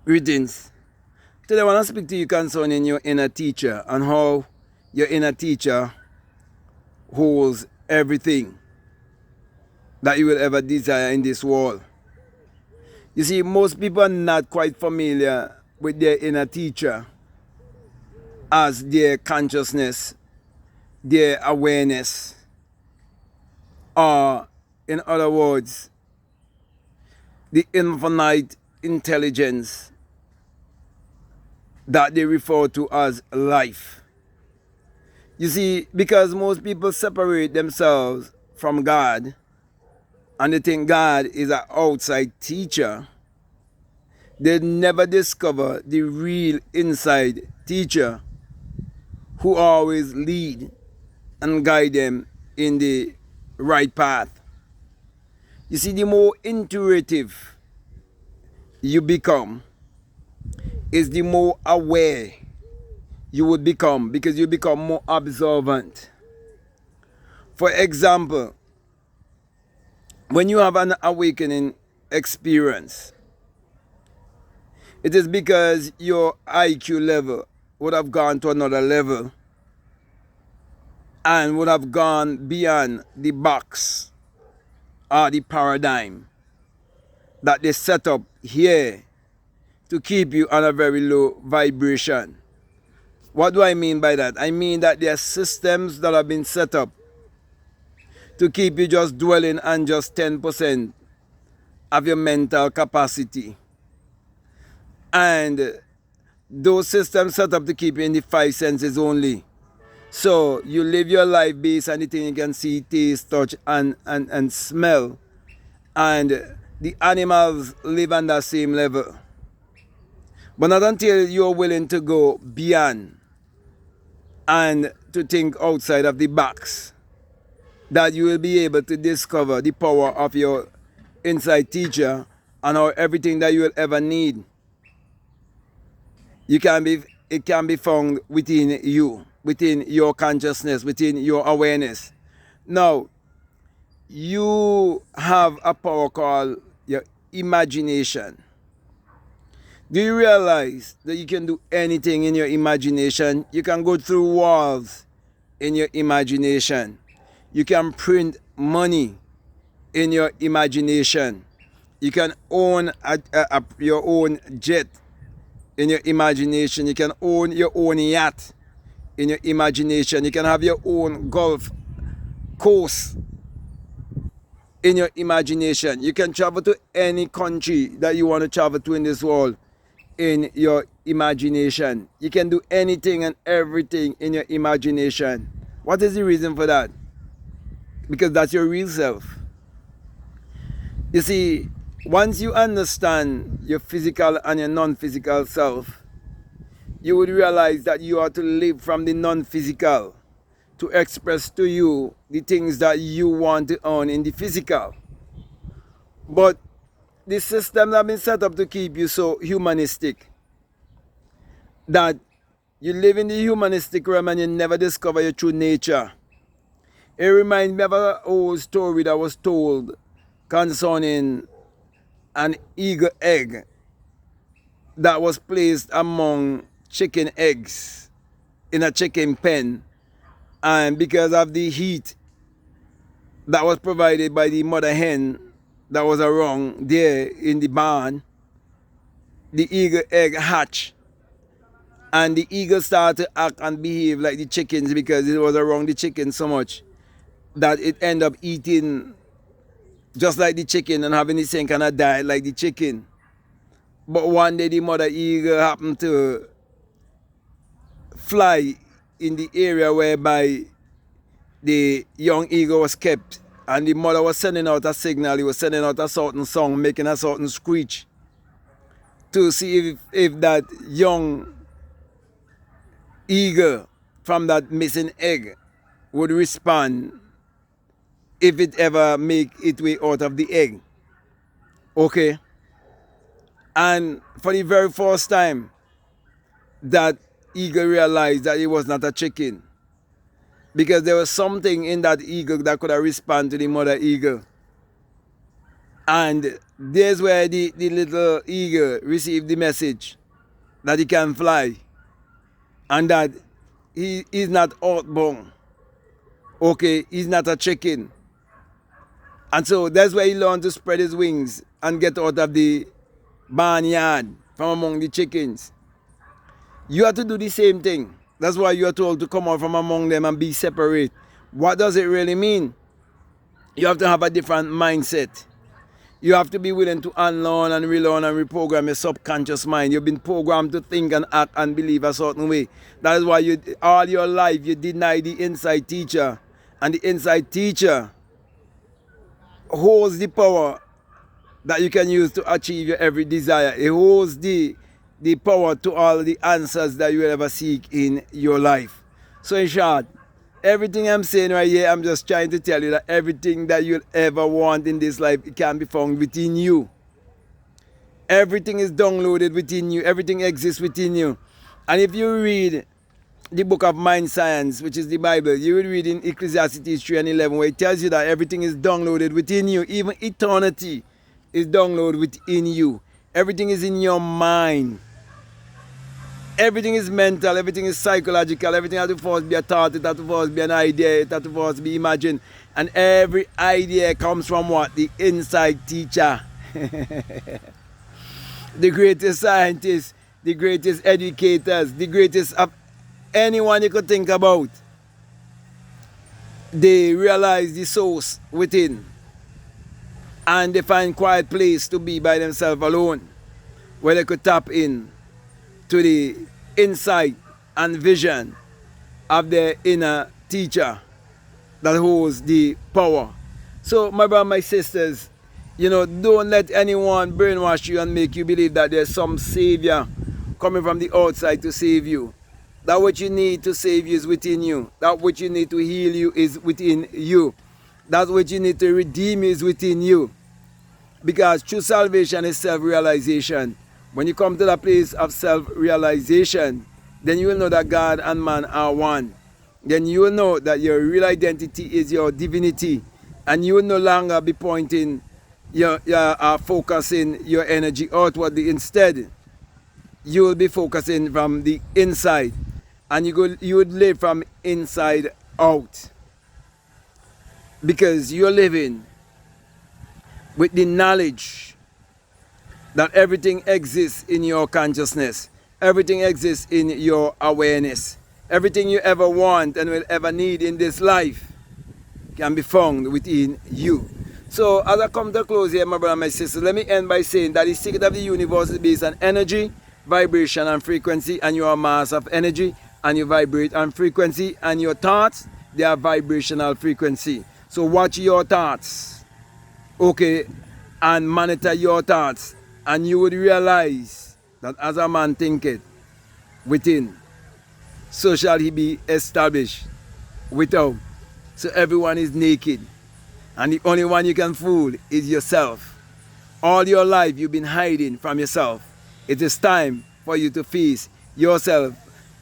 Greetings. Today I want to speak to you concerning your inner teacher and how your inner teacher holds everything that you will ever desire in this world. You see, most people are not quite familiar with their inner teacher as their consciousness, their awareness, or in other words, the infinite intelligence that they refer to as life. You see, because most people separate themselves from God and they think God is an outside teacher, they never discover the real inside teacher who always lead and guide them in the right path. You see, the more intuitive you become is the more aware you would become, because you become more observant. For example, when you have an awakening experience, it is because your IQ level would have gone to another level and would have gone beyond the box or the paradigm that they set up here to keep you on a very low vibration. What do I mean by that? I mean that there are systems that have been set up to keep you just dwelling on just 10% of your mental capacity. And those systems set up to keep you in the five senses only. So you live your life based on the thing you can see, taste, touch, and smell. And the animals live on that same level. But not until you're willing to go beyond and to think outside of the box that you will be able to discover the power of your inside teacher and how everything that you will ever need, it can be found within you, within your consciousness, within your awareness. Now, you have a power called your imagination. Do you realize that you can do anything in your imagination? You can go through walls in your imagination. You can print money in your imagination. You can own your own jet in your imagination. You can own your own yacht in your imagination. You can have your own golf course in your imagination. You can travel to any country that you want to travel to in this world in your imagination. You can do anything and everything in your imagination. What is the reason for that? Because that's your real self. You see, once you understand your physical and your non-physical self, you would realize that you are to live from the non-physical to express to you the things that you want to own in the physical. But the systems have been set up to keep you so humanistic that you live in the humanistic realm and you never discover your true nature. It reminds me of an old story that was told concerning an eagle egg that was placed among chicken eggs in a chicken pen, and because of the heat that was provided by the mother hen that was around there in the barn, the eagle egg hatched, and the eagle started to act and behave like the chickens because it was around the chicken so much that it ended up eating just like the chicken and having the same kind of diet like the chicken. But one day the mother eagle happened to fly in the area whereby the young eagle was kept, and the mother was sending out a signal. He was sending out a certain song, making a certain screech to see if that young eagle from that missing egg would respond if it ever make its way out of the egg. Okay? And for the very first time, that eagle realized that it was not a chicken, because there was something in that eagle that could have responded to the mother eagle. And there's where the little eagle received the message that he can fly and that he is not outbound. Okay, he's not a chicken. And so that's where he learned to spread his wings and get out of the barnyard from among the chickens. You have to do the same thing. That's why you are told to come out from among them and be separate. What does it really mean? You have to have a different mindset. You have to be willing to unlearn and relearn and reprogram your subconscious mind. You've been programmed to think and act and believe a certain way. That is why you, all your life you deny the inside teacher. And the inside teacher holds the power that you can use to achieve your every desire. It holds the power to all the answers that you will ever seek in your life. So in short, everything I'm saying right here, I'm just trying to tell you that everything that you'll ever want in this life, it can be found within you. Everything is downloaded within you. Everything exists within you. And if you read the book of Mind Science, which is the Bible, you will read in Ecclesiastes 3:11, where it tells you that everything is downloaded within you. Even eternity is downloaded within you. Everything is in your mind. Everything is mental, everything is psychological, everything has to first be a thought, it has to first be an idea, it has to first be imagined. And every idea comes from what? The inside teacher. The greatest scientists, the greatest educators, the greatest of anyone you could think about. They realize the source within. And they find quiet place to be by themselves alone, where they could tap in to the insight and vision of their inner teacher that holds the power. So my brothers, my sisters, don't let anyone brainwash you and make you believe that there's some savior coming from the outside to save you. That what you need to save you is within you. That what you need to heal you is within you. That what you need to redeem you is within you. Because true salvation is self-realization. When you come to the place of self-realization, then you will know that God and man are one. Then you will know that your real identity is your divinity. And you will no longer be pointing, focusing your energy outwardly. Instead, you will be focusing from the inside. And you would live from inside out. Because you're living with the knowledge that everything exists in your consciousness. Everything exists in your awareness. Everything you ever want and will ever need in this life can be found within you. So as I come to a close here, my brother and my sister, let me end by saying that the secret of the universe is based on energy, vibration and frequency, and you are a mass of energy and you vibrate on frequency, and your thoughts, they are vibrational frequency. So watch your thoughts, okay, and monitor your thoughts. And you would realize that as a man thinketh within, so shall he be established without. So everyone is naked. And the only one you can fool is yourself. All your life you've been hiding from yourself. It is time for you to face yourself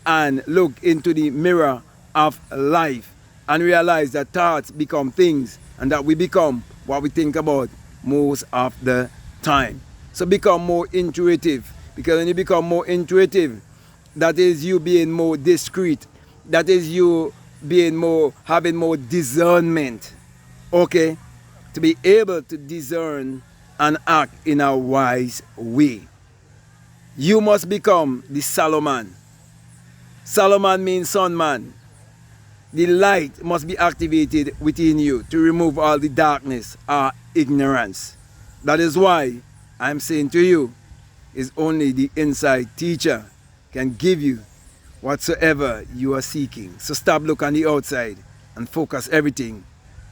and look into the mirror of life and realize that thoughts become things and that we become what we think about most of the time. So become more intuitive, because when you become more intuitive, that is you being more discreet. That is you being having more discernment. Okay? To be able to discern and act in a wise way. You must become the Solomon. Solomon means sun man. The light must be activated within you to remove all the darkness or ignorance. That is why I'm saying to you, is only the inside teacher can give you whatsoever you are seeking. So stop looking on the outside and focus everything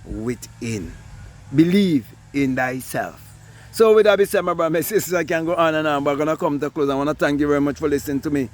within. Believe in thyself. So with that being said, my brother, my sisters, I can go on and on, but I'm going to come to a close. I want to thank you very much for listening to me.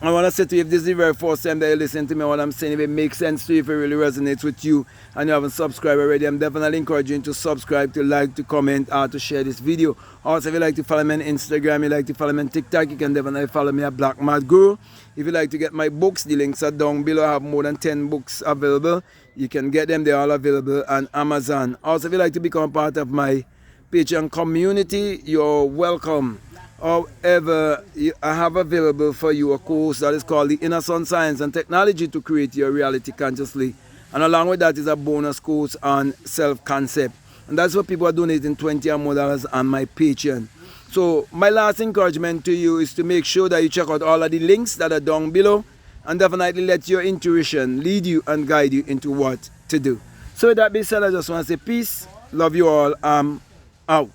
I want to say to you, if this is the very first time that you listen to me, what I'm saying, if it makes sense to you, if it really resonates with you, and you haven't subscribed already, I'm definitely encouraging you to subscribe, to like, to comment, or to share this video. Also, if you like to follow me on Instagram, you like to follow me on TikTok, you can definitely follow me at BlackMadGuru. If you like to get my books, the links are down below. I have more than 10 books available. You can get them, they're all available on Amazon. Also, if you like to become part of my Patreon community, you're welcome. However, I have available for you a course that is called the Inner Sun Science and Technology to Create Your Reality Consciously. And along with that is a bonus course on self-concept. And that's what people are donating $20 or more on my Patreon. So my last encouragement to you is to make sure that you check out all of the links that are down below, and definitely let your intuition lead you and guide you into what to do. So with that being said, I just want to say peace, love you all, out.